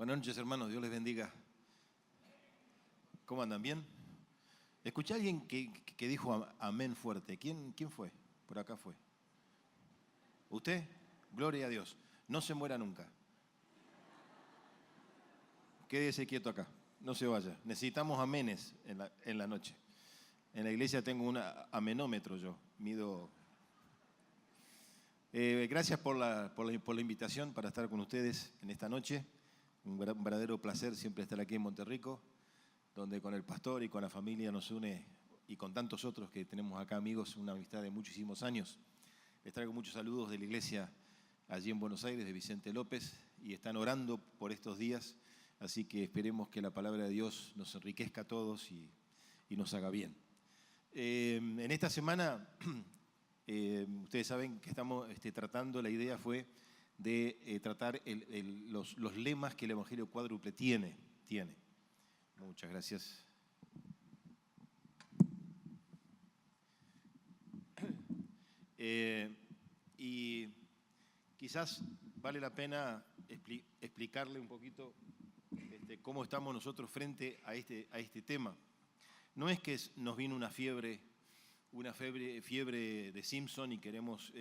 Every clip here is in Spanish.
Buenas noches, hermanos. Dios les bendiga. ¿Cómo andan? ¿Bien? Escuché a alguien que dijo amén fuerte. ¿Quién fue? Por acá fue. ¿Usted? Gloria a Dios. No se muera nunca. Quédese quieto acá. No se vaya. Necesitamos amenes en la noche. En la iglesia tengo un amenómetro yo. Mido. Gracias por la invitación para estar con ustedes en esta noche. Un verdadero placer siempre estar aquí en Monterrico, donde con el pastor y con la familia nos une, y con tantos otros que tenemos acá amigos, una amistad de muchísimos años. Les traigo muchos saludos de la iglesia allí en Buenos Aires, de Vicente López, y están orando por estos días, así que esperemos que la palabra de Dios nos enriquezca a todos y nos haga bien. En esta semana, ustedes saben que estamos tratando, la idea fue de tratar los lemas que el Evangelio cuádruple tiene. Muchas gracias. Y quizás vale la pena explicarle un poquito cómo estamos nosotros frente a este tema. No es que nos vino una fiebre de Simpson y queremos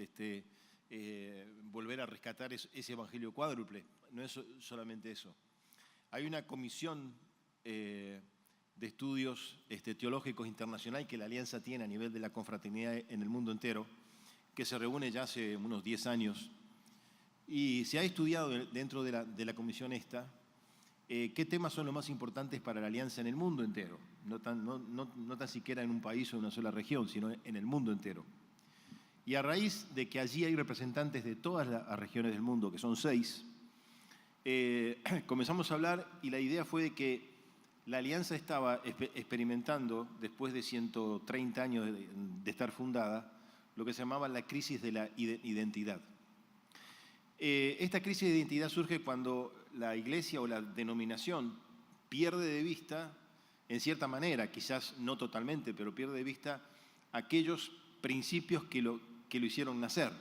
volver a rescatar ese evangelio cuádruple. No es solamente eso. Hay una comisión de estudios teológicos internacional que la Alianza tiene a nivel de la confraternidad en el mundo entero, que se reúne ya hace unos 10 años, y se ha estudiado dentro de la comisión esta qué temas son los más importantes para la Alianza en el mundo entero, no tan siquiera en un país o en una sola región, sino en el mundo entero. Y a raíz de que allí hay representantes de todas las regiones del mundo, que son 6, comenzamos a hablar y la idea fue de que la Alianza estaba experimentando, después de 130 años de estar fundada, lo que se llamaba la crisis de la identidad. Esta crisis de identidad surge cuando la iglesia o la denominación pierde de vista, en cierta manera, quizás no totalmente, pero pierde de vista aquellos principios que lo hicieron nacer.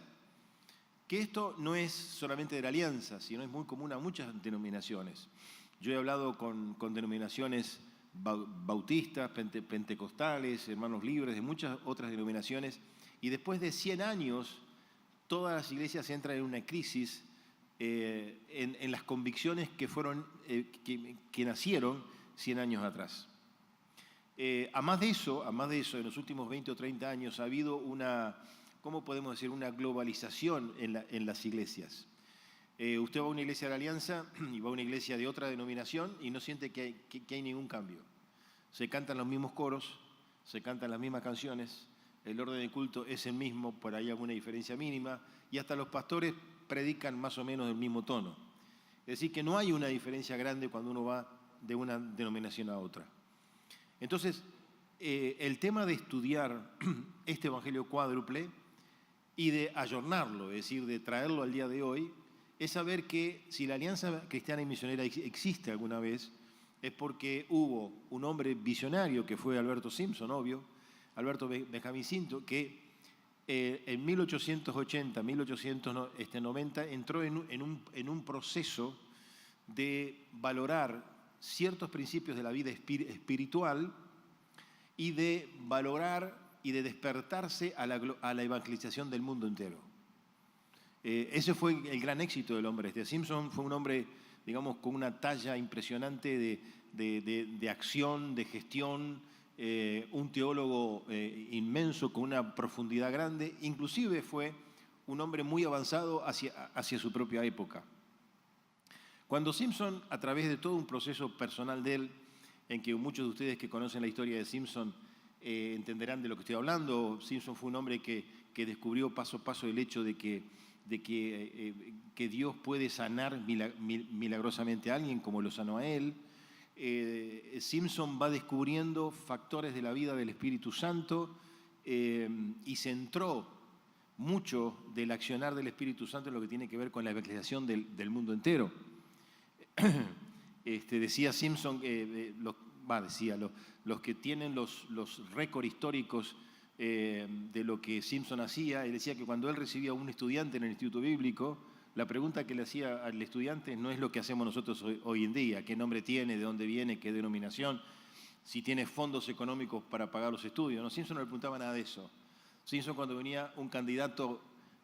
Que esto no es solamente de la Alianza, sino es muy común a muchas denominaciones. Yo he hablado con denominaciones bautistas, pentecostales, hermanos libres, de muchas otras denominaciones, y después de 100 años, todas las iglesias entran en una crisis en las convicciones que nacieron 100 años atrás. A más de eso, en los últimos 20 o 30 años ha habido una globalización en las iglesias. Usted va a una iglesia de la Alianza y va a una iglesia de otra denominación y no siente que hay ningún cambio. Se cantan los mismos coros, se cantan las mismas canciones, el orden de culto es el mismo, por ahí alguna diferencia mínima, y hasta los pastores predican más o menos del mismo tono. Es decir, que no hay una diferencia grande cuando uno va de una denominación a otra. Entonces, el tema de estudiar este evangelio cuádruple y de ayornarlo, es decir, de traerlo al día de hoy, es saber que si la Alianza Cristiana y Misionera existe alguna vez, es porque hubo un hombre visionario que fue Alberto Simpson, obvio, Alberto Benjamín Simpson, que en 1880, 1890 entró en un proceso de valorar ciertos principios de la vida espiritual y de valorar y de despertarse a la evangelización del mundo entero. Ese fue el gran éxito del hombre. Simpson fue un hombre, digamos, con una talla impresionante de acción, de gestión, un teólogo inmenso con una profundidad grande, inclusive fue un hombre muy avanzado hacia su propia época. Cuando Simpson, a través de todo un proceso personal de él, en que muchos de ustedes que conocen la historia de Simpson entenderán de lo que estoy hablando, Simpson fue un hombre que descubrió paso a paso el hecho de que Dios puede sanar milagrosamente a alguien como lo sanó a él. Simpson va descubriendo factores de la vida del Espíritu Santo y centró mucho del accionar del Espíritu Santo en lo que tiene que ver con la evangelización del mundo entero. Decía Simpson, los que tienen los récords históricos de lo que Simpson hacía, él decía que cuando él recibía a un estudiante en el Instituto Bíblico, la pregunta que le hacía al estudiante no es lo que hacemos nosotros hoy en día, qué nombre tiene, de dónde viene, qué denominación, si tiene fondos económicos para pagar los estudios. No, Simpson no le preguntaba nada de eso. Simpson, cuando venía un candidato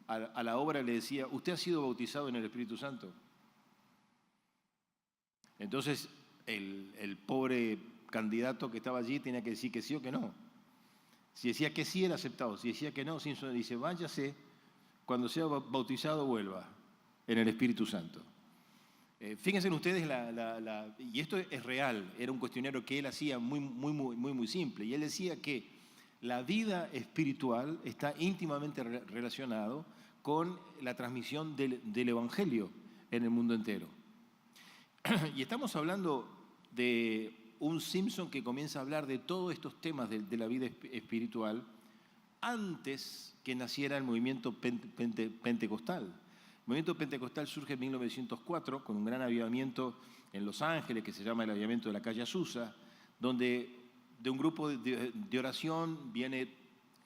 a la obra, le decía: ¿usted ha sido bautizado en el Espíritu Santo? Entonces el pobre candidato que estaba allí tenía que decir que sí o que no. Si decía que sí, era aceptado. Si decía que no, Simpson dice: váyase, cuando sea bautizado vuelva en el Espíritu Santo. Fíjense ustedes, y esto es real, era un cuestionario que él hacía muy simple, y él decía que la vida espiritual está íntimamente relacionado con la transmisión del Evangelio en el mundo entero. Y estamos hablando de un Simpson que comienza a hablar de todos estos temas de la vida espiritual antes que naciera el movimiento pentecostal. El movimiento pentecostal surge en 1904 con un gran avivamiento en Los Ángeles que se llama el avivamiento de la calle Azusa, donde de un grupo de oración viene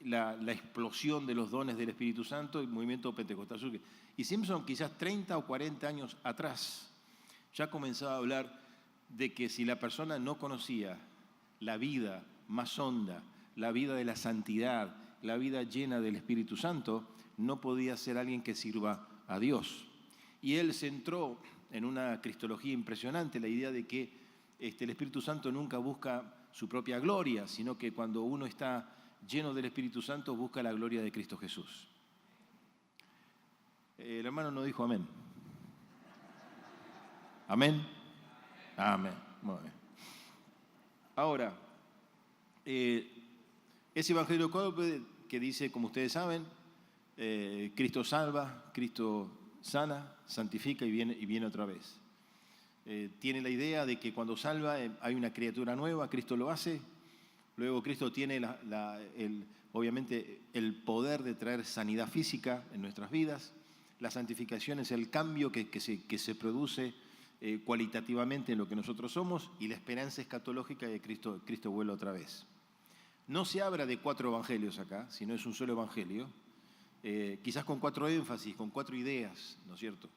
la explosión de los dones del Espíritu Santo, el movimiento pentecostal surge. Y Simpson, quizás 30 o 40 años atrás, ya comenzaba a hablar de que si la persona no conocía la vida más honda, la vida de la santidad, la vida llena del Espíritu Santo, no podía ser alguien que sirva a Dios. Y él centró en una cristología impresionante la idea de que el Espíritu Santo nunca busca su propia gloria, sino que cuando uno está lleno del Espíritu Santo busca la gloria de Cristo Jesús. El hermano no dijo amén. ¿Amén? Amén. Muy bien. Ahora, ese evangelio que dice, como ustedes saben, Cristo salva, Cristo sana, santifica y viene otra vez. Tiene la idea de que cuando salva hay una criatura nueva, Cristo lo hace. Luego Cristo tiene obviamente el poder de traer sanidad física en nuestras vidas. La santificación es el cambio que se produce cualitativamente en lo que nosotros somos, y la esperanza escatológica de Cristo vuelve otra vez. No se habla de 4 evangelios acá, sino es un solo evangelio, quizás con 4 énfasis, con 4 ideas, ¿no es cierto?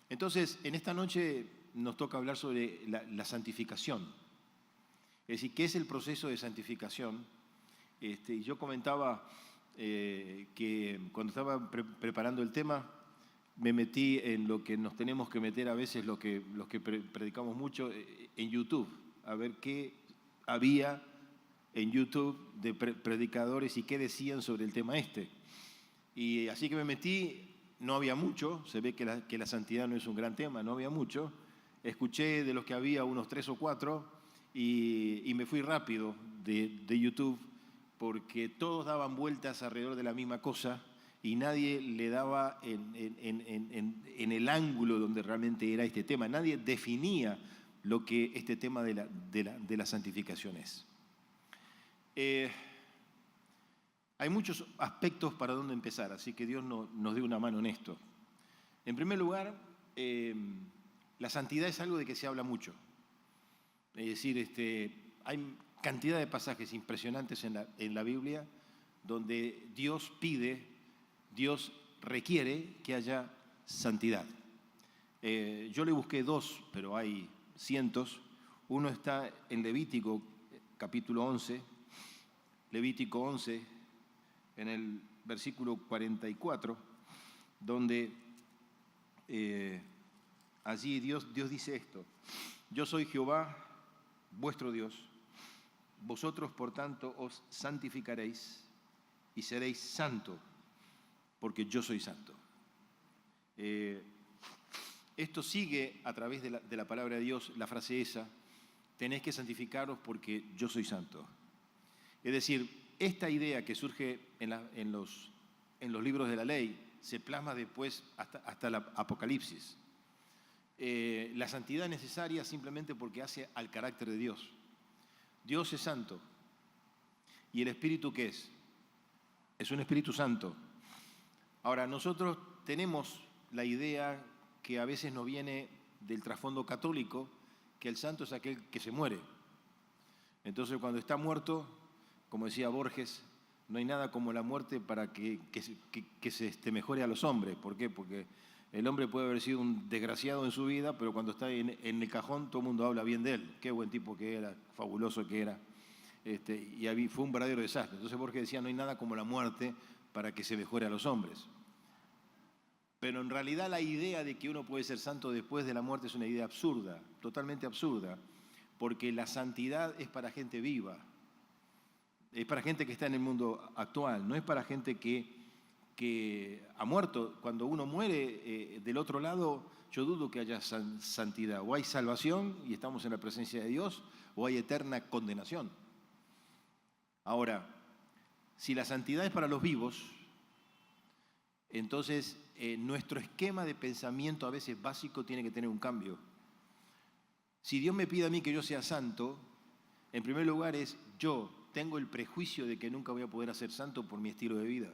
Entonces, en esta noche nos toca hablar sobre la santificación. Es decir, ¿qué es el proceso de santificación? Yo comentaba que cuando estaba preparando el tema, me metí en lo que nos tenemos que meter a veces los que predicamos mucho en YouTube, a ver qué había en YouTube de predicadores y qué decían sobre el tema este. Y así que me metí, no había mucho, se ve que la santidad no es un gran tema, no había mucho. Escuché de los que había unos 3 o 4 y me fui rápido de YouTube porque todos daban vueltas alrededor de la misma cosa y nadie le daba en el ángulo donde realmente era este tema. Nadie definía lo que este tema de la santificación es. Hay muchos aspectos para dónde empezar, así que Dios nos dé una mano en esto. En primer lugar, la santidad es algo de que se habla mucho. Es decir, hay cantidad de pasajes impresionantes en la Biblia donde Dios Dios requiere que haya santidad. Yo le busqué 2, pero hay cientos. Uno está en Levítico, capítulo 11, Levítico 11, en el versículo 44, donde allí Dios dice esto: yo soy Jehová, vuestro Dios, vosotros por tanto os santificaréis y seréis santos, porque yo soy santo. Esto sigue a través de la palabra de Dios, la frase esa: tenéis que santificaros porque yo soy santo. Es decir, esta idea que surge en los libros de la ley se plasma después hasta el Apocalipsis. La santidad es necesaria simplemente porque hace al carácter de Dios. Dios es santo. ¿Y el Espíritu qué es? Es un Espíritu Santo. Ahora, nosotros tenemos la idea que a veces nos viene del trasfondo católico, que el santo es aquel que se muere. Entonces, cuando está muerto, como decía Borges, no hay nada como la muerte para que se mejore a los hombres. ¿Por qué? Porque El hombre puede haber sido un desgraciado en su vida, pero cuando está en el cajón todo el mundo habla bien de él. Qué buen tipo que era, fabuloso que era. Y fue un verdadero desastre. Entonces Borges decía, no hay nada como la muerte para que se mejore a los hombres. Pero en realidad la idea de que uno puede ser santo después de la muerte es una idea absurda, totalmente absurda, porque la santidad es para gente viva, es para gente que está en el mundo actual, no es para gente que ha muerto. Cuando uno muere del otro lado, yo dudo que haya santidad. O hay salvación y estamos en la presencia de Dios, o hay eterna condenación. Ahora, si la santidad es para los vivos, entonces nuestro esquema de pensamiento a veces básico tiene que tener un cambio. Si Dios me pide a mí que yo sea santo, en primer lugar yo tengo el prejuicio de que nunca voy a poder ser santo por mi estilo de vida.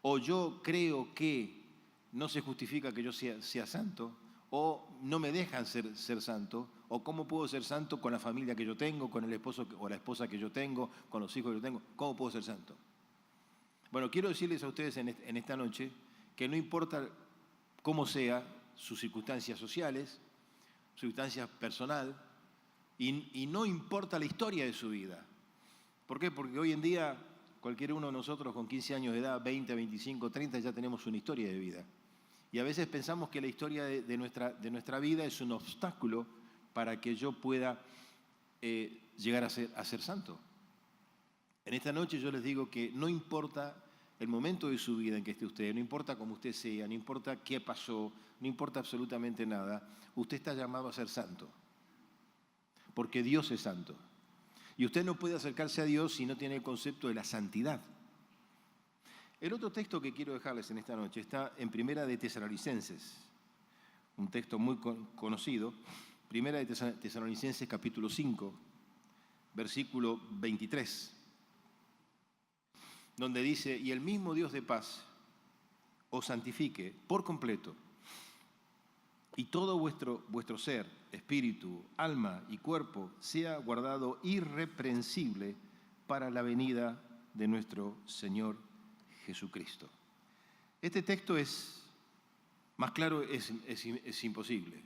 O yo creo que no se justifica que yo sea santo, o no me dejan ser santo, o cómo puedo ser santo con la familia que yo tengo, con el esposo o la esposa que yo tengo, con los hijos que yo tengo. ¿Cómo puedo ser santo? Bueno, quiero decirles a ustedes en esta noche que no importa cómo sea sus circunstancias sociales, su circunstancia personal, y no importa la historia de su vida. ¿Por qué? Porque hoy en día cualquier uno de nosotros con 15 años de edad, 20, 25, 30, ya tenemos una historia de vida. Y a veces pensamos que la historia de nuestra vida es un obstáculo para que yo pueda llegar a ser santo. En esta noche yo les digo que no importa el momento de su vida en que esté usted, no importa cómo usted sea, no importa qué pasó, no importa absolutamente nada, usted está llamado a ser santo. Porque Dios es santo. Y usted no puede acercarse a Dios si no tiene el concepto de la santidad. El otro texto que quiero dejarles en esta noche está en Primera de Tesalonicenses, un texto muy conocido. Primera de Tesalonicenses capítulo 5, versículo 23, donde dice, y el mismo Dios de paz os santifique por completo, y todo vuestro ser, espíritu, alma y cuerpo sea guardado irreprensible para la venida de nuestro Señor Jesucristo. Este texto es, más claro, es imposible.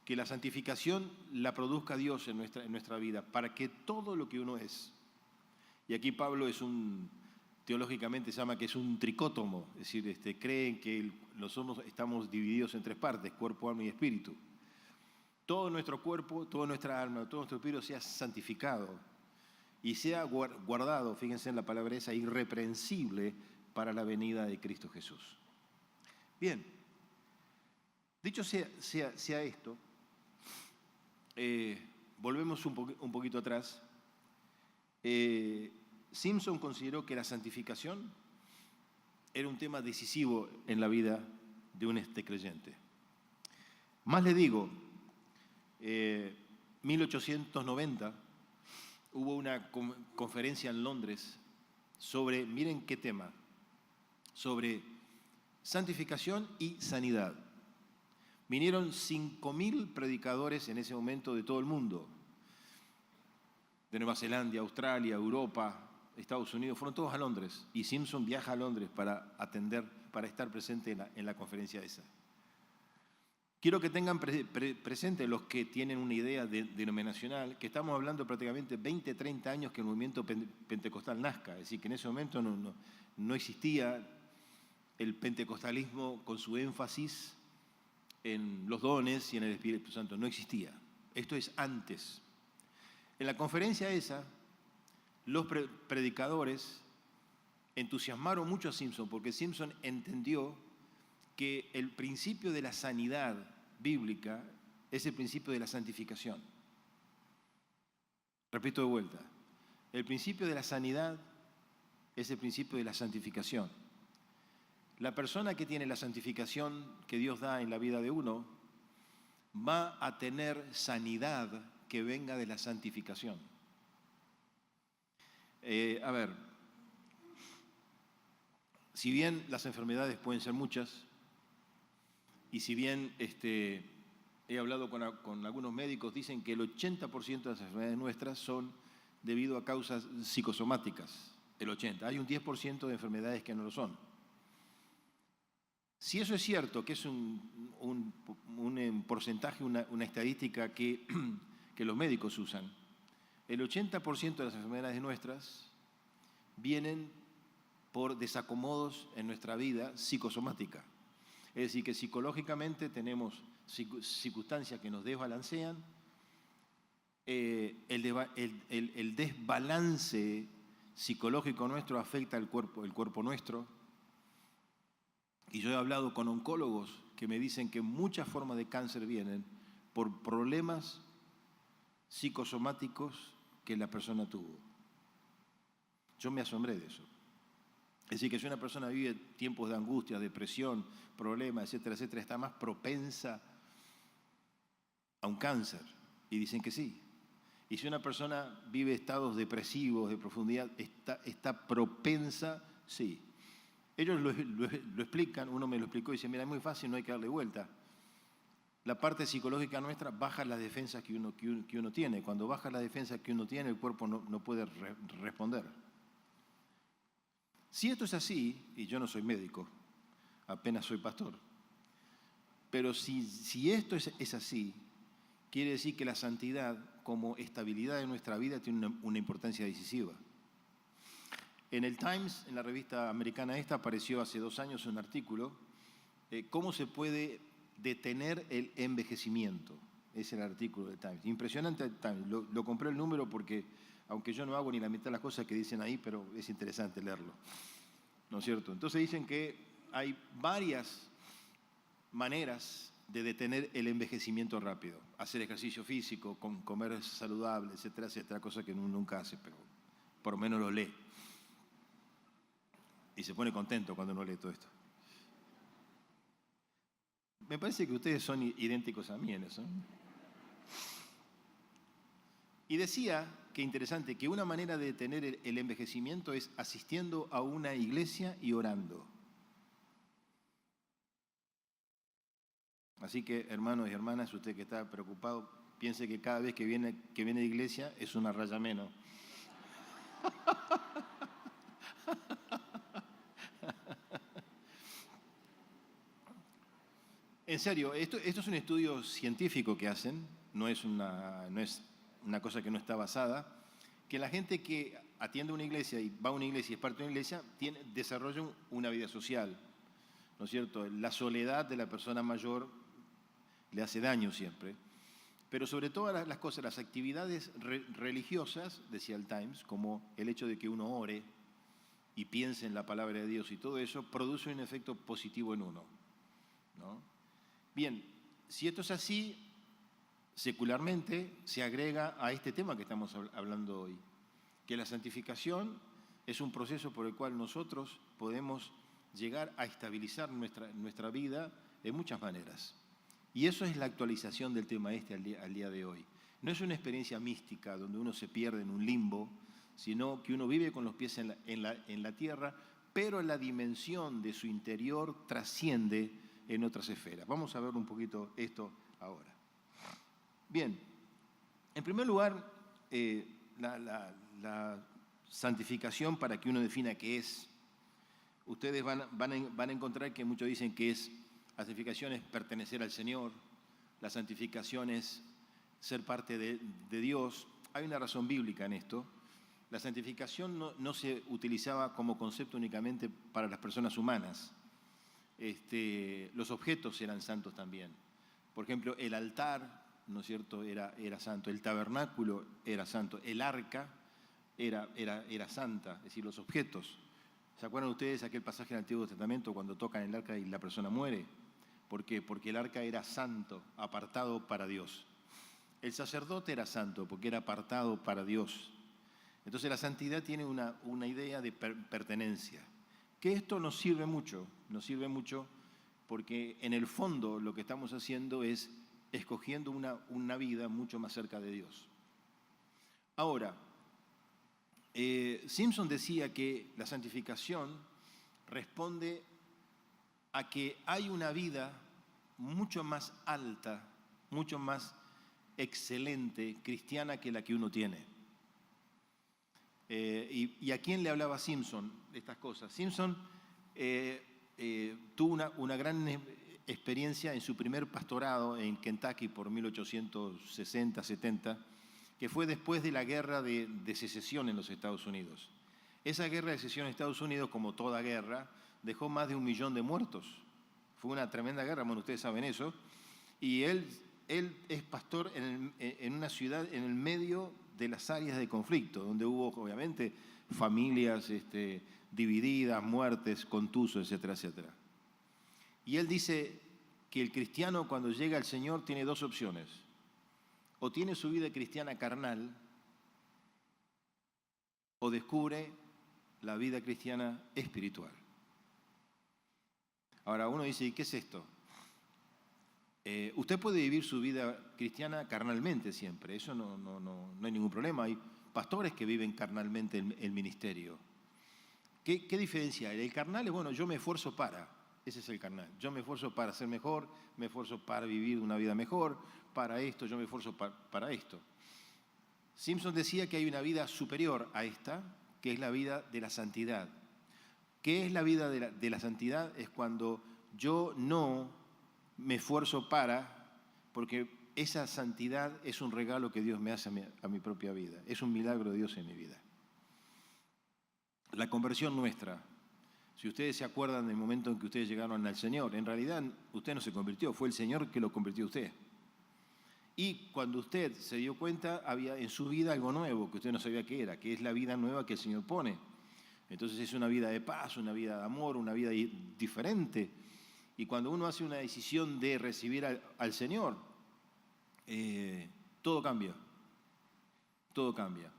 Que la santificación la produzca Dios en nuestra vida, para que todo lo que uno es, y aquí Pablo teológicamente se llama que es un tricótomo, es decir, creen que estamos divididos en tres partes, cuerpo, alma y espíritu. Todo nuestro cuerpo, toda nuestra alma, todo nuestro espíritu sea santificado y sea guardado, fíjense en la palabra esa, irreprensible para la venida de Cristo Jesús. Bien, dicho sea esto, volvemos un poquito atrás. Simpson consideró que la santificación era un tema decisivo en la vida de un creyente. Más le digo, 1890 hubo una conferencia en Londres sobre, miren qué tema, sobre santificación y sanidad. Vinieron 5.000 predicadores en ese momento de todo el mundo, de Nueva Zelanda, Australia, Europa, Estados Unidos, fueron todos a Londres, y Simpson viaja a Londres para estar presente en la conferencia esa. Quiero que tengan presente los que tienen una idea denominacional, que estamos hablando prácticamente 20, 30 años que el movimiento pentecostal nazca, es decir, que en ese momento no existía el pentecostalismo con su énfasis en los dones y en el Espíritu Santo, no existía. Esto es antes. En la conferencia esa, los predicadores entusiasmaron mucho a Simpson, porque Simpson entendió que el principio de la sanidad bíblica es el principio de la santificación. Repito de vuelta, el principio de la sanidad es el principio de la santificación. La persona que tiene la santificación que Dios da en la vida de uno va a tener sanidad que venga de la santificación. Si bien las enfermedades pueden ser muchas, y si bien he hablado con algunos médicos, dicen que el 80% de las enfermedades nuestras son debido a causas psicosomáticas, el 80%. Hay un 10% de enfermedades que no lo son. Si eso es cierto, que es un porcentaje, una estadística que los médicos usan, el 80% de las enfermedades nuestras vienen por desacomodos en nuestra vida psicosomática. Es decir, que psicológicamente tenemos circunstancias que nos desbalancean, el desbalance psicológico nuestro afecta el cuerpo nuestro. Y yo he hablado con oncólogos que me dicen que muchas formas de cáncer vienen por problemas psicosomáticos que la persona tuvo. Yo me asombré de eso. Es decir, que si una persona vive tiempos de angustia, depresión, problemas, etcétera, etcétera, está más propensa a un cáncer. Y dicen que sí. Y si una persona vive estados depresivos de profundidad, está propensa, sí. Ellos lo explican, uno me lo explicó y dice, mira, es muy fácil, no hay que darle vuelta. La parte psicológica nuestra baja las defensas que uno tiene. Cuando baja las defensas que uno tiene, el cuerpo no puede responder. Si esto es así, y yo no soy médico, apenas soy pastor, pero si esto es así, quiere decir que la santidad como estabilidad de nuestra vida tiene una importancia decisiva. En el Times, en la revista americana esta, apareció hace 2 años un artículo, ¿cómo se puede detener el envejecimiento? Es el artículo del Times. Impresionante el Times. Lo compré el número porque, aunque yo no hago ni la mitad de las cosas que dicen ahí, pero es interesante leerlo. ¿No es cierto? Entonces dicen que hay varias maneras de detener el envejecimiento rápido. Hacer ejercicio físico, comer saludable, etcétera, etcétera, cosa que uno nunca hace, pero por lo menos lo lee. Y se pone contento cuando uno lee todo esto. Me parece que ustedes son idénticos a mí en eso. Y decía, que interesante, que una manera de detener el envejecimiento es asistiendo a una iglesia y orando. Así que, hermanos y hermanas, usted que está preocupado, piense que cada vez que viene a iglesia es una raya menos. En serio, esto es un estudio científico que hacen, no es una cosa que no está basada, que la gente que atiende una iglesia y va a una iglesia y es parte de una iglesia, desarrolla una vida social, ¿no es cierto? La soledad de la persona mayor le hace daño siempre, pero sobre todas las cosas, las actividades religiosas, decía el Times, como el hecho de que uno ore y piense en la palabra de Dios y todo eso, produce un efecto positivo en uno, ¿no? Bien, si esto es así, secularmente se agrega a este tema que estamos hablando hoy, que la santificación es un proceso por el cual nosotros podemos llegar a estabilizar nuestra vida de muchas maneras. Y eso es la actualización del tema al día de hoy. No es una experiencia mística donde uno se pierde en un limbo, sino que uno vive con los pies en la tierra, pero la dimensión de su interior trasciende en otras esferas. Vamos a ver un poquito esto ahora. Bien, en primer lugar, la santificación, para que uno defina qué es, ustedes van a encontrar que muchos dicen que la santificación es pertenecer al Señor, la santificación es ser parte de Dios. Hay una razón bíblica en esto. La santificación no se utilizaba como concepto únicamente para las personas humanas. Los objetos eran santos también. Por ejemplo, el altar, ¿no es cierto?, era santo. El tabernáculo era santo. El arca era santa, es decir, los objetos. ¿Se acuerdan ustedes aquel pasaje del Antiguo Testamento cuando tocan el arca y la persona muere? ¿Por qué? Porque el arca era santo, apartado para Dios. El sacerdote era santo porque era apartado para Dios. Entonces la santidad tiene una idea de pertenencia. Que esto nos sirve mucho porque en el fondo lo que estamos haciendo es escogiendo una vida mucho más cerca de Dios. Ahora, Simpson decía que la santificación responde a que hay una vida mucho más alta, mucho más excelente, cristiana que la que uno tiene. ¿Y a quién le hablaba Simpson de estas cosas? Simpson tuvo una gran experiencia en su primer pastorado en Kentucky por 1860-70, que fue después de la guerra de secesión en los Estados Unidos. Esa guerra de secesión en Estados Unidos, como toda guerra, dejó más de 1 millón de muertos. Fue una tremenda guerra, bueno, ustedes saben eso. Y él es pastor en una ciudad en el medio de las áreas de conflicto, donde hubo, obviamente, familias divididas, muertes, contusos, etcétera, etcétera. Y él dice que el cristiano, cuando llega al Señor, tiene 2 opciones. O tiene su vida cristiana carnal, o descubre la vida cristiana espiritual. Ahora uno dice, ¿y qué es esto? Usted puede vivir su vida cristiana carnalmente siempre, eso no hay ningún problema. Hay pastores que viven carnalmente el ministerio. ¿Qué diferencia hay? El carnal es, bueno, yo me esfuerzo para, ese es el carnal. Yo me esfuerzo para ser mejor, me esfuerzo para vivir una vida mejor, para esto, yo me esfuerzo para esto. Simpson decía que hay una vida superior a esta, que es la vida de la santidad. ¿Qué es la vida de la santidad? Es cuando yo no me esfuerzo porque esa santidad es un regalo que Dios me hace a mi propia vida. Es un milagro de Dios en mi vida. La conversión nuestra, si ustedes se acuerdan del momento en que ustedes llegaron al Señor, en realidad usted no se convirtió, fue el Señor que lo convirtió a usted. Y cuando usted se dio cuenta, había en su vida algo nuevo que usted no sabía qué era, que es la vida nueva que el Señor pone. Entonces es una vida de paz, una vida de amor, una vida diferente. Y cuando uno hace una decisión de recibir al Señor, todo cambia. Todo cambia.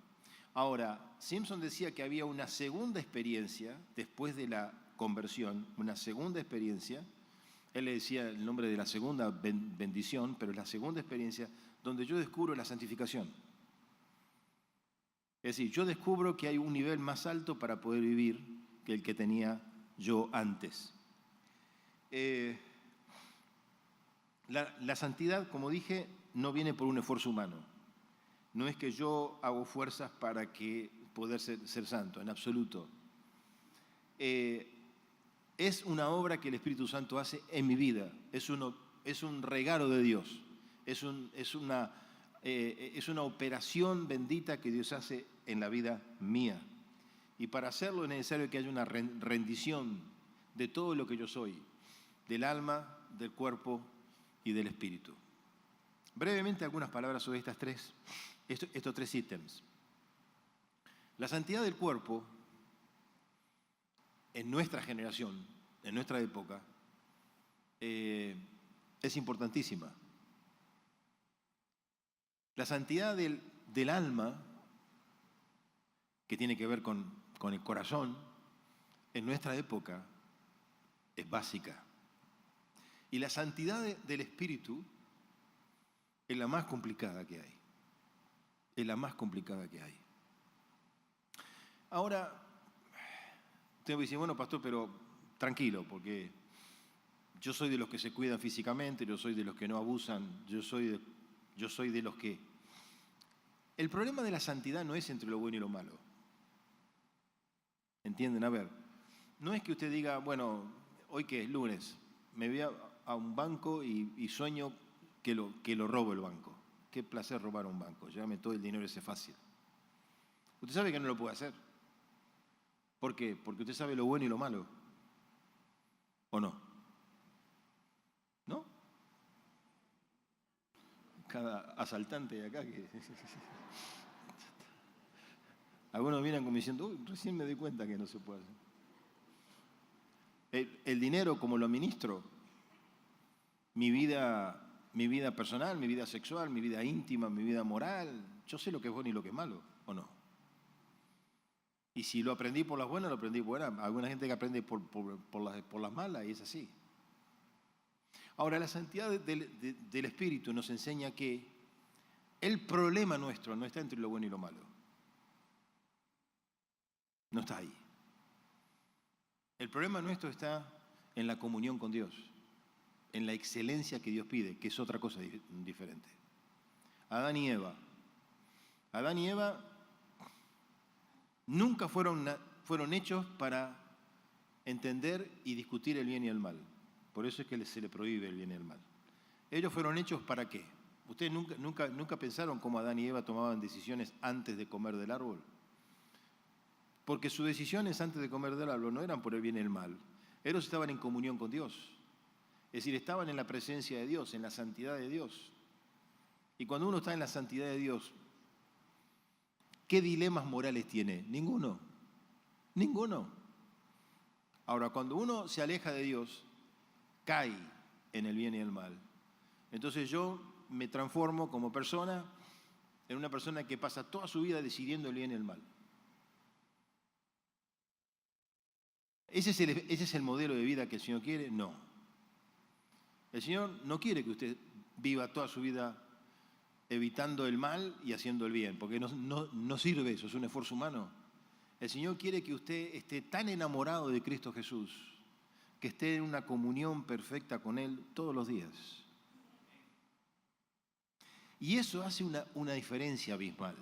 Ahora, Simpson decía que había una segunda experiencia después de la conversión, una segunda experiencia. Él le decía el nombre de la segunda bendición, pero es la segunda experiencia donde yo descubro la santificación. Es decir, yo descubro que hay un nivel más alto para poder vivir que el que tenía yo antes. La santidad, como dije, no viene por un esfuerzo humano. No es que yo hago fuerzas para poder ser santo, en absoluto. Es una obra que el Espíritu Santo hace en mi vida. Es un regalo de Dios. Es una operación bendita que Dios hace en la vida mía. Y para hacerlo es necesario que haya una rendición de todo lo que yo soy, del alma, del cuerpo y del espíritu. Brevemente algunas palabras sobre estos 3 ítems. La santidad del cuerpo, en nuestra generación, en nuestra época, es importantísima. La santidad del alma, que tiene que ver con el corazón, en nuestra época es básica. Y la santidad del espíritu es la más complicada que hay. Es la más complicada que hay. Ahora, usted me dice, bueno, pastor, pero tranquilo, porque yo soy de los que se cuidan físicamente, yo soy de los que no abusan, yo soy de los que... El problema de la santidad no es entre lo bueno y lo malo. ¿Entienden? A ver, no es que usted diga, bueno, hoy que es lunes, me voy a un banco y sueño que lo robo el banco. Qué placer robar un banco, llévame todo el dinero ese fácil. Usted sabe que no lo puede hacer. ¿Por qué? Porque usted sabe lo bueno y lo malo. ¿O no? ¿No? Cada asaltante de acá que... Algunos miran como diciendo, uy, recién me doy cuenta que no se puede hacer. El dinero, como lo administro, mi vida personal, mi vida sexual, mi vida íntima, mi vida moral, yo sé lo que es bueno y lo que es malo, ¿o no? Y si lo aprendí por las buenas, lo aprendí por buenas. Alguna gente que aprende por las malas y es así. Ahora, la santidad del Espíritu nos enseña que el problema nuestro no está entre lo bueno y lo malo. No está ahí. El problema nuestro está en la comunión con Dios, en la excelencia que Dios pide, que es otra cosa diferente. Adán y Eva nunca fueron hechos para entender y discutir el bien y el mal. Por eso es que se le prohíbe el bien y el mal. ¿Ellos fueron hechos para qué? ¿Ustedes nunca pensaron cómo Adán y Eva tomaban decisiones antes de comer del árbol? Porque sus decisiones antes de comer del árbol no eran por el bien y el mal. Ellos estaban en comunión con Dios. Es decir, estaban en la presencia de Dios, en la santidad de Dios. Y cuando uno está en la santidad de Dios, ¿qué dilemas morales tiene? Ninguno. Ninguno. Ahora, cuando uno se aleja de Dios, cae en el bien y el mal. Entonces yo me transformo como persona en una persona que pasa toda su vida decidiendo el bien y el mal. ¿Ese es el modelo de vida que el Señor quiere? No. El Señor no quiere que usted viva toda su vida evitando el mal y haciendo el bien, porque no sirve eso, es un esfuerzo humano. El Señor quiere que usted esté tan enamorado de Cristo Jesús, que esté en una comunión perfecta con Él todos los días. Y eso hace una diferencia abismal.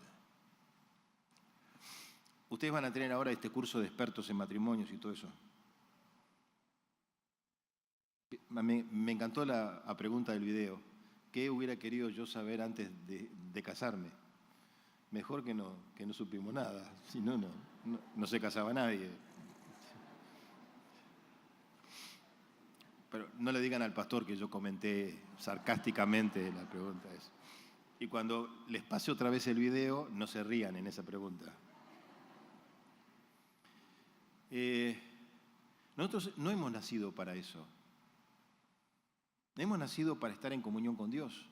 Ustedes van a tener ahora este curso de expertos en matrimonios y todo eso. Me encantó la pregunta del video. ¿Qué hubiera querido yo saber antes de casarme? Mejor que no supimos nada, si no se casaba nadie. Pero no le digan al pastor que yo comenté sarcásticamente la pregunta esa. Y cuando les pase otra vez el video, no se rían en esa pregunta. Nosotros no hemos nacido para eso. Hemos nacido para estar en comunión con Dios,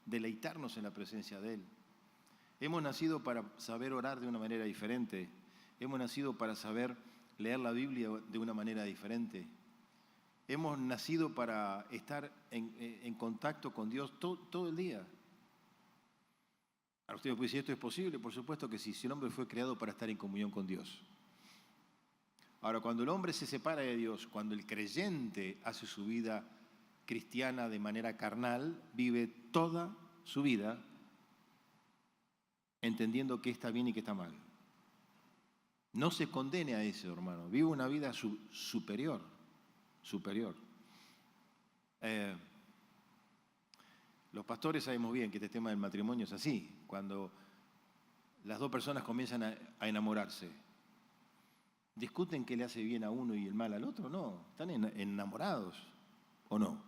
deleitarnos en la presencia de Él. Hemos nacido para saber orar de una manera diferente. Hemos nacido para saber leer la Biblia de una manera diferente. Hemos nacido para estar en contacto con Dios todo el día. Ahora usted me puede decir, ¿esto es posible? Por supuesto que sí, si el hombre fue creado para estar en comunión con Dios. Ahora, cuando el hombre se separa de Dios, cuando el creyente hace su vida cristiana de manera carnal, vive toda su vida entendiendo qué está bien y qué está mal. No se condene a eso, hermano. Vive una vida superior. Los pastores sabemos bien que este tema del matrimonio es así. Cuando las dos personas comienzan a enamorarse, ¿discuten qué le hace bien a uno y el mal al otro? No, están enamorados, ¿o no?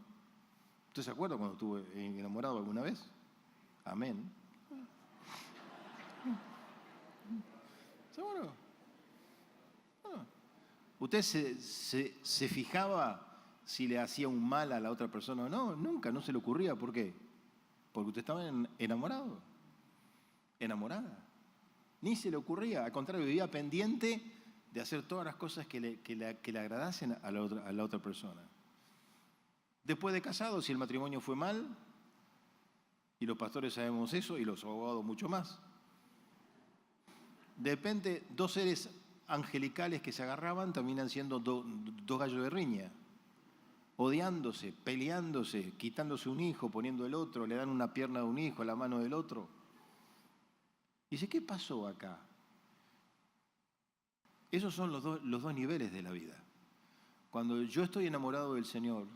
¿Usted se acuerda cuando estuvo enamorado alguna vez? Amén. ¿Seguro? No. ¿Usted se fijaba si le hacía un mal a la otra persona o no? Nunca, no se le ocurría. ¿Por qué? Porque usted estaba enamorado, enamorada. Ni se le ocurría, al contrario, vivía pendiente de hacer todas las cosas que le agradasen a la otra persona. Después de casado, si el matrimonio fue mal, y los pastores sabemos eso, y los abogados mucho más, de repente dos seres angelicales que se agarraban terminan siendo dos gallos de riña, odiándose, peleándose, quitándose un hijo, poniendo el otro, le dan una pierna de un hijo, la mano del otro. Y dice, ¿qué pasó acá? Esos son los dos niveles de la vida. Cuando yo estoy enamorado del Señor,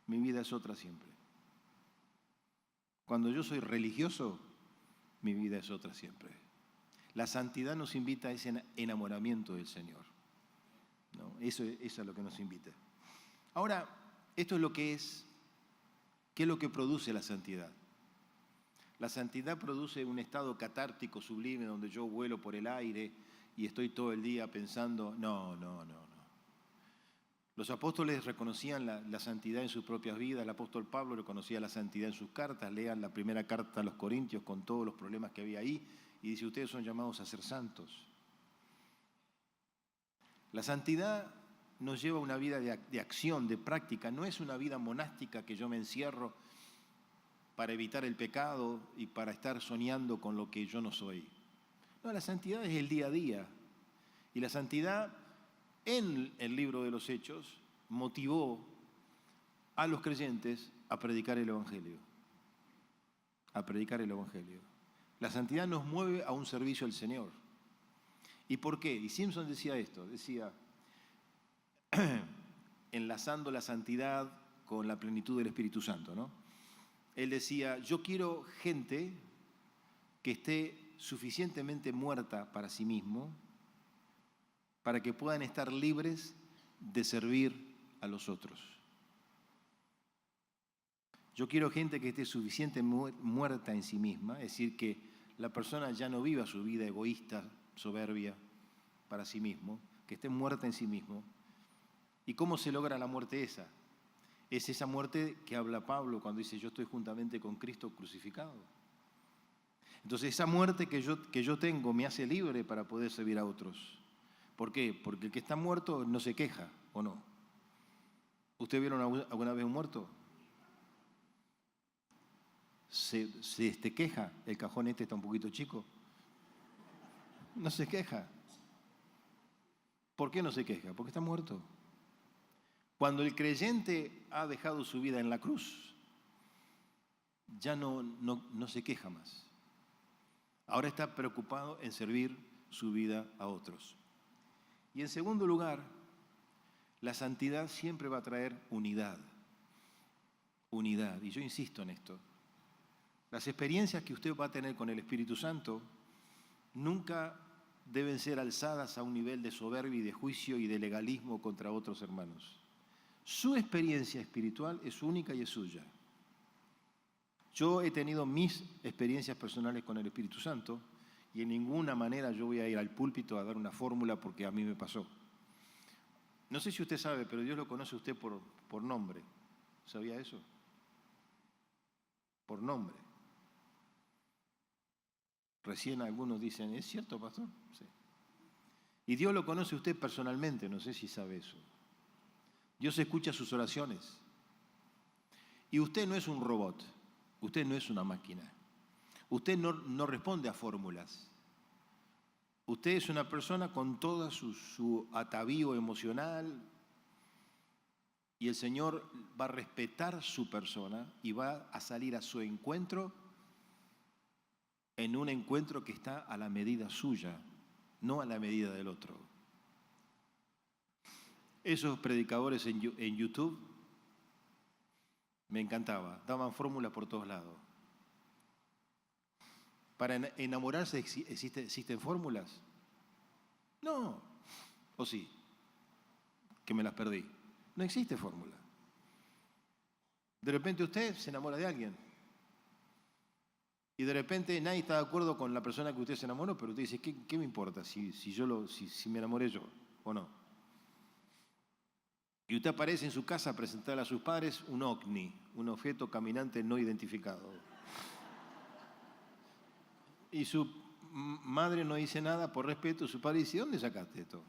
mi vida es otra siempre. Cuando yo soy religioso, mi vida es otra siempre. La santidad nos invita a ese enamoramiento del Señor, ¿no? Eso es lo que nos invita. Ahora, esto es lo que es. ¿Qué es lo que produce la santidad? La santidad produce un estado catártico, sublime, donde yo vuelo por el aire y estoy todo el día pensando, no. Los apóstoles reconocían la santidad en sus propias vidas. El apóstol Pablo reconocía la santidad en sus cartas. Lean la primera carta a los Corintios con todos los problemas que había ahí. Y dice, ustedes son llamados a ser santos. La santidad nos lleva a una vida de acción, de práctica. No es una vida monástica que yo me encierro para evitar el pecado y para estar soñando con lo que yo no soy. No, la santidad es el día a día. Y la santidad, en el libro de los Hechos, motivó a los creyentes a predicar el Evangelio. A predicar el Evangelio. La santidad nos mueve a un servicio al Señor. ¿Y por qué? Y Simpson decía esto, decía, enlazando la santidad con la plenitud del Espíritu Santo, ¿no? Él decía, yo quiero gente que esté suficientemente muerta para sí mismo, para que puedan estar libres de servir a los otros. Yo quiero gente que esté suficientemente muerta en sí misma, es decir, que la persona ya no viva su vida egoísta, soberbia, para sí mismo, que esté muerta en sí mismo. ¿Y cómo se logra la muerte esa? Es esa muerte que habla Pablo cuando dice, yo estoy juntamente con Cristo crucificado. Entonces esa muerte que yo tengo me hace libre para poder servir a otros. ¿Por qué? Porque el que está muerto no se queja, ¿o no? ¿Ustedes vieron alguna vez un muerto? Se queja, el cajón este está un poquito chico. No se queja. ¿Por qué no se queja? Porque está muerto. Cuando el creyente ha dejado su vida en la cruz, ya no se queja más. Ahora está preocupado en servir su vida a otros. Y en segundo lugar, la santidad siempre va a traer unidad. Unidad. Y yo insisto en esto. Las experiencias que usted va a tener con el Espíritu Santo nunca deben ser alzadas a un nivel de soberbia y de juicio y de legalismo contra otros hermanos. Su experiencia espiritual es única y es suya. Yo he tenido mis experiencias personales con el Espíritu Santo y en ninguna manera yo voy a ir al púlpito a dar una fórmula porque a mí me pasó. No sé si usted sabe, pero Dios lo conoce a usted por nombre. ¿Sabía eso? Por nombre. Recién algunos dicen, ¿es cierto, pastor? Sí. Y Dios lo conoce a usted personalmente, no sé si sabe eso. Dios escucha sus oraciones. Y usted no es un robot, usted no es una máquina. Usted no responde a fórmulas. Usted es una persona con todo su atavío emocional y el Señor va a respetar su persona y va a salir a su encuentro en un encuentro que está a la medida suya, no a la medida del otro. Esos predicadores en YouTube me encantaba, daban fórmulas por todos lados. ¿Para enamorarse existen fórmulas? No. ¿O sí? Que me las perdí. No existe fórmula. De repente usted se enamora de alguien. Y de repente nadie está de acuerdo con la persona que usted se enamoró, pero usted dice, ¿qué me importa si me enamoré yo o no? Y usted aparece en su casa a presentarle a sus padres un ovni, un objeto caminante no identificado. Y su madre no dice nada por respeto, su padre dice, ¿dónde sacaste esto?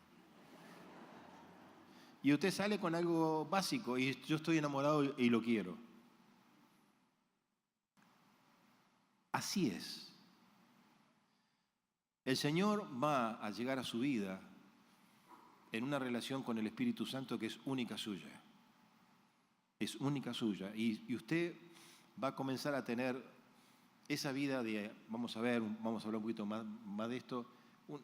Y usted sale con algo básico, y yo estoy enamorado y lo quiero. Así es. El Señor va a llegar a su vida en una relación con el Espíritu Santo que es única suya. Es única suya. Y usted va a comenzar a tener esa vida de, vamos a hablar un poquito más de esto,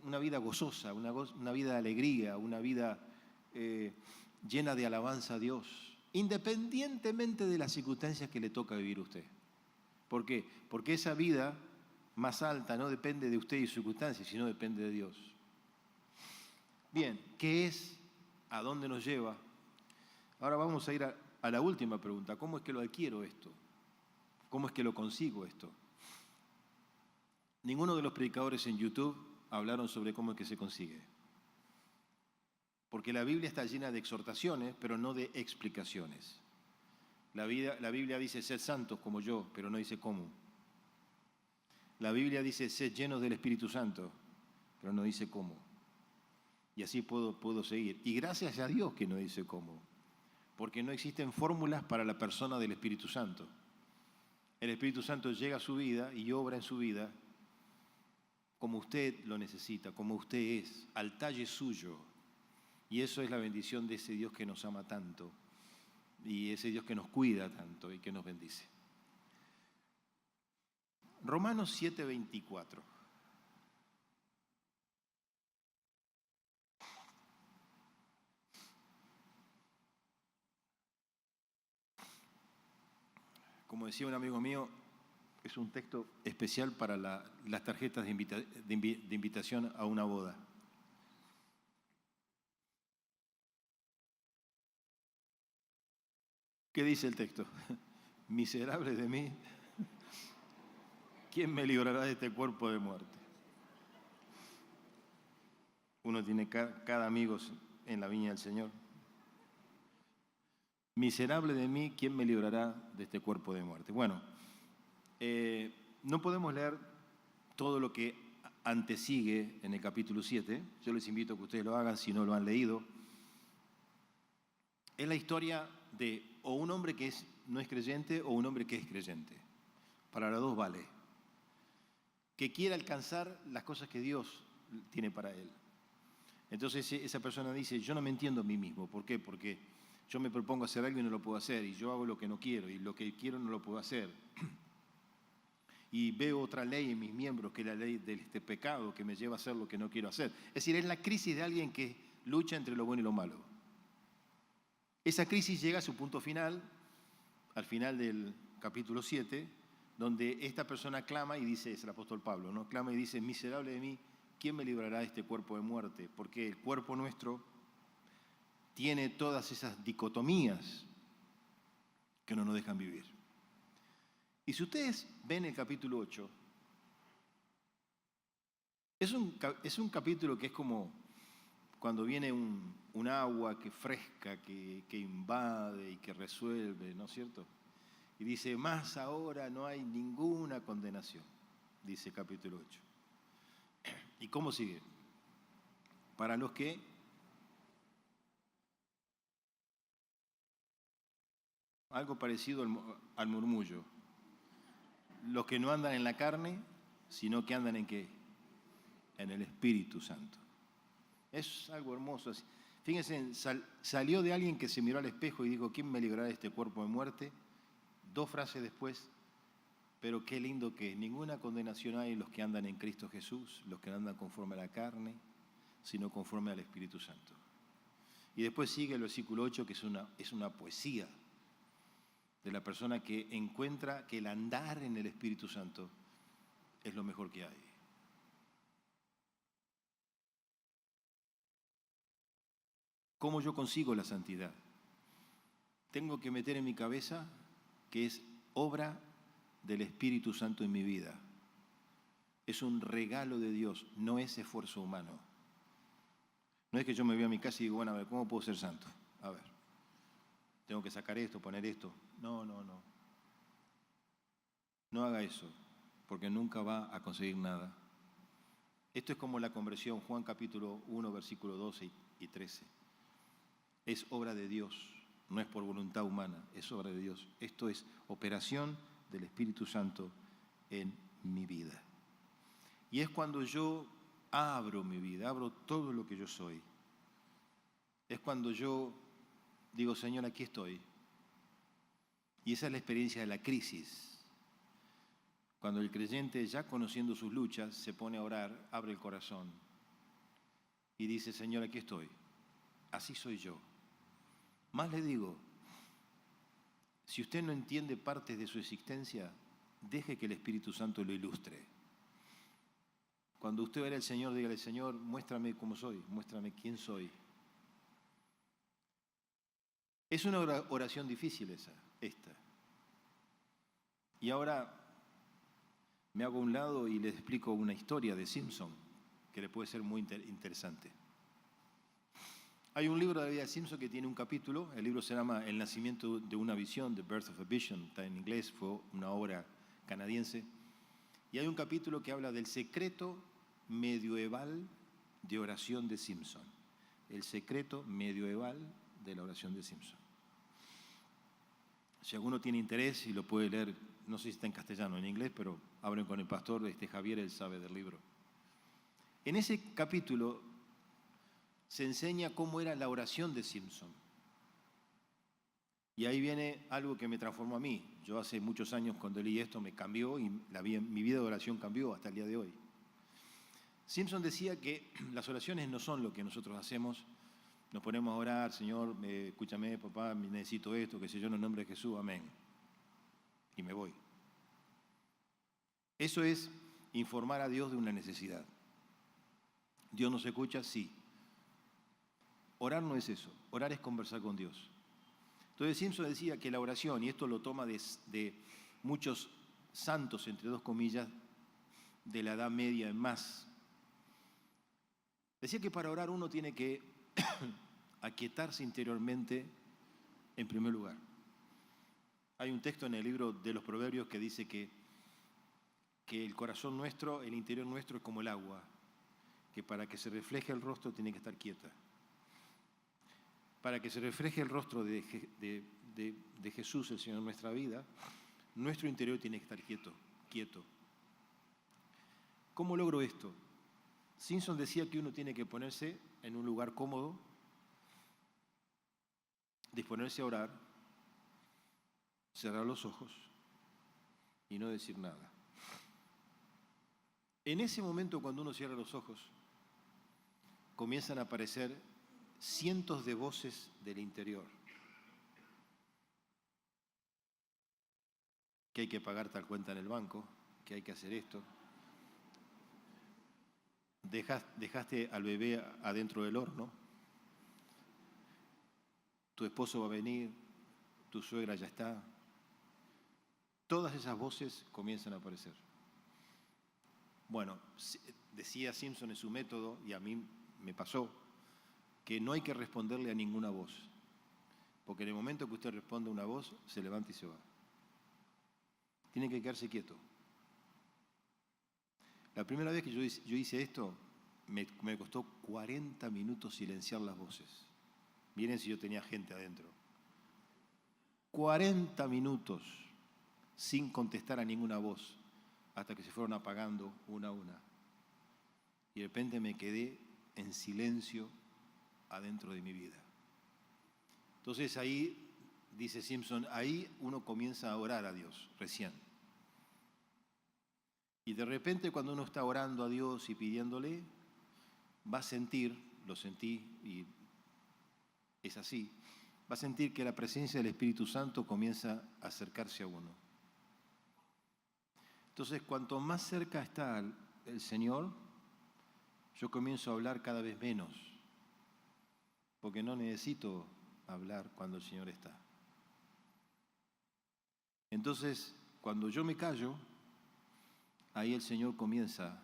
una vida gozosa, una vida de alegría, una vida llena de alabanza a Dios, independientemente de las circunstancias que le toca vivir a usted. ¿Por qué? Porque esa vida más alta no depende de usted y sus circunstancias, sino depende de Dios. Bien, ¿qué es? ¿A dónde nos lleva? Ahora vamos a ir a la última pregunta. ¿Cómo es que lo adquiero esto? ¿Cómo es que lo consigo esto? Ninguno de los predicadores en YouTube hablaron sobre cómo es que se consigue. Porque la Biblia está llena de exhortaciones, pero no de explicaciones. La Biblia dice, sed santos como yo, pero no dice cómo. La Biblia dice, sed llenos del Espíritu Santo, pero no dice cómo. Y así puedo seguir. Y gracias a Dios que no dice cómo. Porque no existen fórmulas para la persona del Espíritu Santo. El Espíritu Santo llega a su vida y obra en su vida como usted lo necesita, como usted es, al talle suyo. Y eso es la bendición de ese Dios que nos ama tanto y ese Dios que nos cuida tanto y que nos bendice. Romanos 7:24. como decía un amigo mío, es un texto especial para las tarjetas de invitación a una boda. ¿Qué dice el texto? Miserable de mí, ¿quién me librará de este cuerpo de muerte? Uno tiene cada amigo en la viña del Señor. Miserable de mí, ¿quién me librará de este cuerpo de muerte? Bueno, no podemos leer todo lo que antesigue en el capítulo 7. Yo les invito a que ustedes lo hagan si no lo han leído. Es la historia de o un hombre que no es creyente o un hombre que es creyente. Para los dos vale. Que quiere alcanzar las cosas que Dios tiene para él. Entonces esa persona dice, yo no me entiendo a mí mismo. ¿Por qué? Porque yo me propongo hacer algo y no lo puedo hacer, y yo hago lo que no quiero, y lo que quiero no lo puedo hacer. Y veo otra ley en mis miembros, que es la ley de este pecado, que me lleva a hacer lo que no quiero hacer. Es decir, es la crisis de alguien que lucha entre lo bueno y lo malo. Esa crisis llega a su punto final, al final del capítulo 7, donde esta persona clama y dice, es el apóstol Pablo, ¿no? Clama y dice, miserable de mí, ¿quién me librará de este cuerpo de muerte? Porque el cuerpo nuestro tiene todas esas dicotomías que no nos dejan vivir. Y si ustedes ven el capítulo 8, es un capítulo que es como cuando viene un agua que fresca, que invade y que resuelve, ¿no es cierto? Y dice, más ahora no hay ninguna condenación, dice el capítulo 8. ¿Y cómo sigue? Para los que algo parecido al murmullo. Los que no andan en la carne, sino que andan en ¿qué? En el Espíritu Santo. Es algo hermoso. Fíjense, salió de alguien que se miró al espejo y dijo, ¿quién me librará de este cuerpo de muerte? 2 frases después, pero qué lindo que ninguna condenación hay en los que andan en Cristo Jesús, los que no andan conforme a la carne, sino conforme al Espíritu Santo. Y después sigue el versículo 8, que es una poesía de la persona que encuentra que el andar en el Espíritu Santo es lo mejor que hay. ¿Cómo yo consigo la santidad? Tengo que meter en mi cabeza que es obra del Espíritu Santo en mi vida. Es un regalo de Dios, no es esfuerzo humano. No es que yo me voy a mi casa y digo, bueno, a ver, ¿cómo puedo ser santo? A ver, tengo que sacar esto, poner esto. No. No haga eso, porque nunca va a conseguir nada. Esto es como la conversión, Juan capítulo 1, versículo 12 y 13. Es obra de Dios, no es por voluntad humana, es obra de Dios. Esto es operación del Espíritu Santo en mi vida. Y es cuando yo abro mi vida, abro todo lo que yo soy. Es cuando yo digo, Señor, aquí estoy. Y esa es la experiencia de la crisis. Cuando el creyente, ya conociendo sus luchas, se pone a orar, abre el corazón y dice, Señor, aquí estoy. Así soy yo. Más le digo, si usted no entiende partes de su existencia, deje que el Espíritu Santo lo ilustre. Cuando usted vea al Señor, dígale, Señor, muéstrame cómo soy, muéstrame quién soy. Es una oración difícil esta. Y ahora me hago a un lado y les explico una historia de Simpson que le puede ser muy interesante. Hay un libro de la vida de Simpson que tiene un capítulo, el libro se llama El nacimiento de una visión, The Birth of a Vision, está en inglés, fue una obra canadiense, y hay un capítulo que habla del secreto medieval de oración de Simpson, el secreto medieval de la oración de Simpson. Si alguno tiene interés y lo puede leer, no sé si está en castellano o en inglés, pero hablen con el pastor Javier, él sabe del libro. En ese capítulo se enseña cómo era la oración de Simpson. Y ahí viene algo que me transformó a mí. Yo hace muchos años cuando leí esto me cambió y mi vida de oración cambió hasta el día de hoy. Simpson decía que las oraciones no son lo que nosotros hacemos. Nos ponemos a orar, Señor, escúchame, papá, necesito esto, qué sé yo, en el nombre de Jesús, amén. y me voy. Eso es informar a Dios de una necesidad. ¿Dios nos escucha? Sí. Orar no es eso, orar es conversar con Dios. Entonces Simpson decía que la oración, y esto lo toma de muchos santos, entre dos comillas, de la Edad Media en más, decía que para orar uno tiene que aquietarse interiormente en primer lugar. Hay un texto en el libro de los Proverbios que dice que el corazón nuestro, el interior nuestro es como el agua, que para que se refleje el rostro tiene que estar quieta. Para que se refleje el rostro de Jesús, el Señor, en nuestra vida, nuestro interior tiene que estar quieto. ¿Cómo logro esto? Simpson decía que uno tiene que ponerse en un lugar cómodo, disponerse a orar, cerrar los ojos y no decir nada. En ese momento, cuando uno cierra los ojos, comienzan a aparecer cientos de voces del interior. Que hay que pagar tal cuenta en el banco, que hay que hacer esto. Dejaste al bebé adentro del horno. Tu esposo va a venir, tu suegra ya está. Todas esas voces comienzan a aparecer. Bueno, decía Simpson en su método, y a mí me pasó, que no hay que responderle a ninguna voz, porque en el momento que usted responde a una voz, se levanta y se va. Tiene que quedarse quieto. La primera vez que yo hice esto, me costó 40 minutos silenciar las voces. Miren si yo tenía gente adentro. 40 minutos sin contestar a ninguna voz, hasta que se fueron apagando una a una. Y de repente me quedé en silencio adentro de mi vida. Entonces ahí, dice Simpson, ahí uno comienza a orar a Dios, recién. Y de repente cuando uno está orando a Dios y pidiéndole, va a sentir, lo sentí y es así, va a sentir que la presencia del Espíritu Santo comienza a acercarse a uno. Entonces, cuanto más cerca está el Señor, yo comienzo a hablar cada vez menos, porque no necesito hablar cuando el Señor está. Entonces, cuando yo me callo, ahí el Señor comienza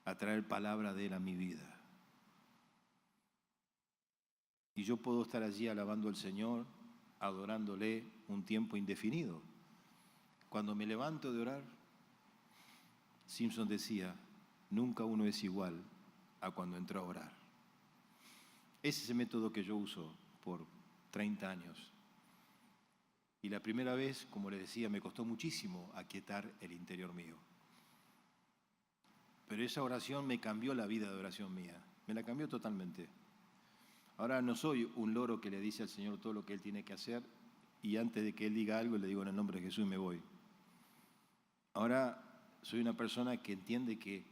a traer palabra de Él a mi vida. Y yo puedo estar allí alabando al Señor, adorándole un tiempo indefinido. Cuando me levanto de orar, Simpson decía, nunca uno es igual a cuando entró a orar. Ese es el método que yo uso por 30 años. Y la primera vez, como les decía, me costó muchísimo aquietar el interior mío. Pero esa oración me cambió la vida de oración mía. Me la cambió totalmente. Ahora no soy un loro que le dice al Señor todo lo que Él tiene que hacer y antes de que Él diga algo le digo en el nombre de Jesús y me voy. Ahora soy una persona que entiende que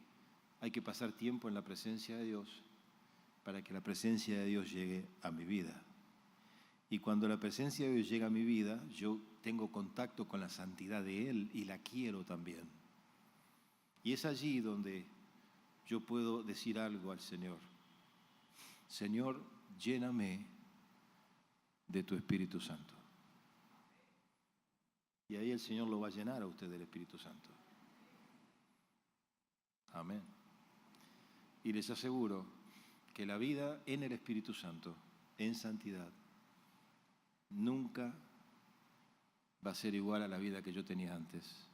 hay que pasar tiempo en la presencia de Dios para que la presencia de Dios llegue a mi vida. Y cuando la presencia de Dios llega a mi vida, yo tengo contacto con la santidad de Él y la quiero también. Y es allí donde yo puedo decir algo al Señor. Señor, lléname de tu Espíritu Santo. Y ahí el Señor lo va a llenar a usted del Espíritu Santo. Amén. Y les aseguro que la vida en el Espíritu Santo, en santidad, nunca va a ser igual a la vida que yo tenía antes,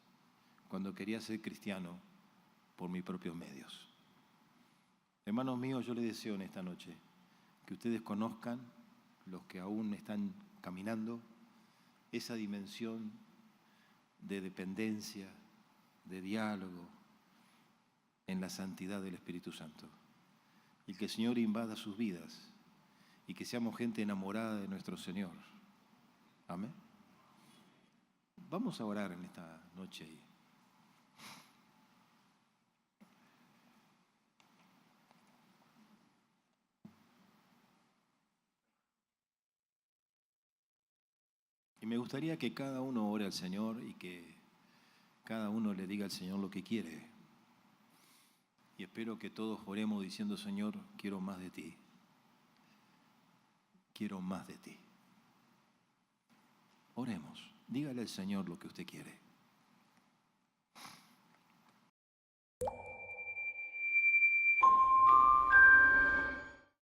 cuando quería ser cristiano por mis propios medios. Hermanos míos, yo les deseo en esta noche que ustedes conozcan, los que aún están caminando, esa dimensión de dependencia, de diálogo en la santidad del Espíritu Santo. Y que el Señor invada sus vidas y que seamos gente enamorada de nuestro Señor. Amén. Vamos a orar en esta noche. Y me gustaría que cada uno ore al Señor y que cada uno le diga al Señor lo que quiere. Y espero que todos oremos diciendo, Señor, quiero más de ti. Quiero más de ti. Oremos. Dígale al Señor lo que usted quiere.